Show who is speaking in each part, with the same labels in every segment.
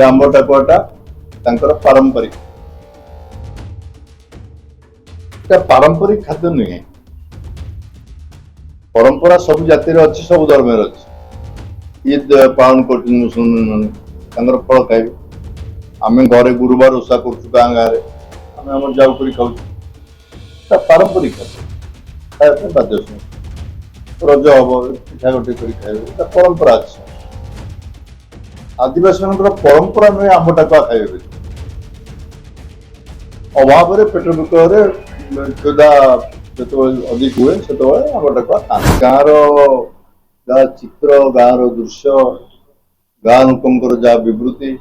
Speaker 1: आंब टाकुआटा पारंपरिक पारंपरिक खाद्य नुहे परंपरा सब जाति अच्छी सब धर्म अच्छी ईद पालन कर फल खाइबे आम घरे गुरुवार ओषा कर गाँ गाँव आम जाऊ कर खाऊ पारंपरिक खाद्य बाध्य रज हम पिठा गोटे कर खाइबे परंपरा अच्छी आदिवासी मान परंपरा नुहे आंब टाकुआ खाइबे अभाव पेट विकल क्षुधा जो अधिक हुए से आंब टाकुआ खाते गाँव चित्र गाँव दृश्य गाँ लोक जहाँ विवृत्ति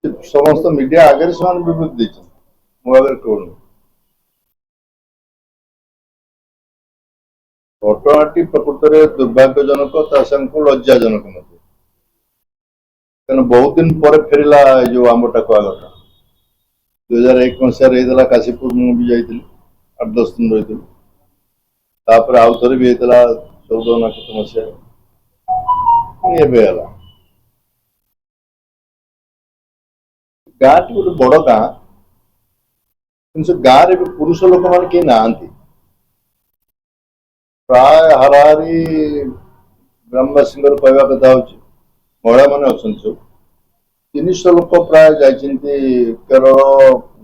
Speaker 1: समस्त मीडिया आगे से विवृत्ति देते कौन घटनाटी प्रकृत में दुर्भाग्यजनक लज्जाजनक बहुत दिन पर फेरला जो आंब टाकुआ घटना 2001 मसीह काशीपुर मुझे जाइए 8-10 दिन रही आउ थे भी होता 14 ना कत मसीह गाँव टी गोटे बड़ गाँ गाँव में पुरुष लोक मैंने कहीं ना प्राय हाराहारी ग्रामवासी कहवा कथा हूँ महिला मैंने अच्छा सब 300 लोक प्राय जाइए केरल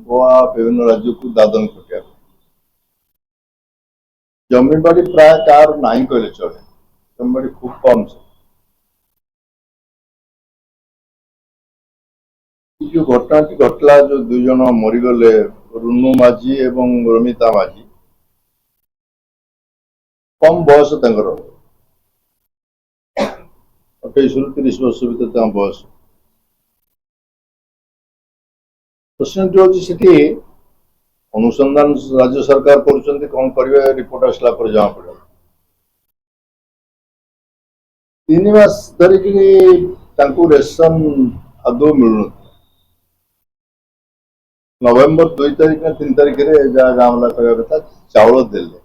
Speaker 1: गोवा विभिन्न राज्य को दादन खटिया जमीबाड़ी प्राय कार नहीं कहले चले जमीबाड़ी खूब कम जो घटना घटला जो 2 जन मरीगले रुनु माझी एवं रमिता माझी कम बयस 28-30 वर्ष भर बयस प्रश्न जो अनुसंधान राज्य सरकार कर कौन करेंगे रिपोर्ट आसला पर जमा पड़ा 3 मास धरिक रेशन आदौ मिलू नवेम्बर 2 तारिख ना 3 तारिख जहाँ गाँव वाला कहवा कथा चाउल देले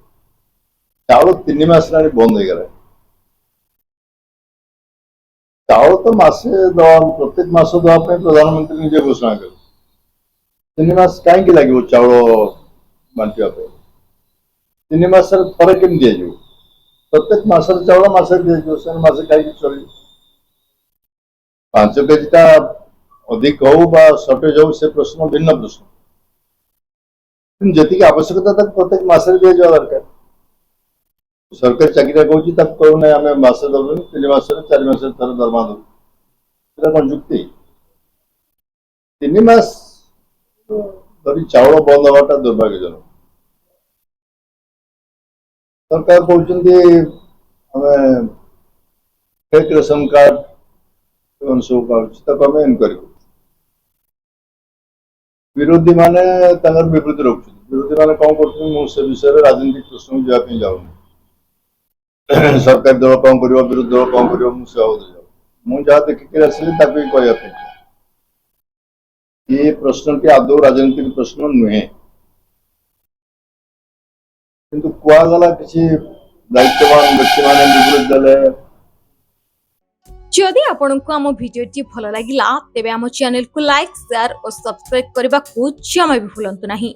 Speaker 1: चाउल 3 मास बंद हो गला चाउल तो मासे दवा प्रत्येक मास दवाई प्रधानमंत्री निजे घोषणा कर 3 मास कहीं लगे चाउल बांटा 3 मास थे केम दि प्रत्येक मसर चाउल मसे दिए मसे खाई चल 5 केजी अधिक हो सर्टेज हो से प्रश्न भिन्न प्रश्न जी आवश्यकता प्रत्येक मसरे दि जावा दरकार सरकारी चाकरिया कौन कहूना आम मसे दबू 3 मास 4 मास थर दरमा दू कौन जुक्ति 3 मास धरी चाउल बंद हवाटा दुर्भाग्यजनक सरकार कहते आम फेक रेशन कार्ड सब आम इनक्वारी विरोधी माने विवृत्ति रखुच्च विरोधी माने कौन कर विषय राजनीतिक प्रश्न जावाई जाऊनी सरकारी दल कौन कर विरोधी दल कौन कर मुझे देखिक आसली कहवाई ये प्रश्न टी आदौ राजनीतिक प्रश्न नुहे किंतु कुआगला किसी दायित्ववान व्यक्ति माने विवृत्ति देले
Speaker 2: जदि आपंक आम भिडी भल लगा तेब आम चैनल को लाइक शेयर और सब्सक्राइब करने को जमा भी भूलु नहीं।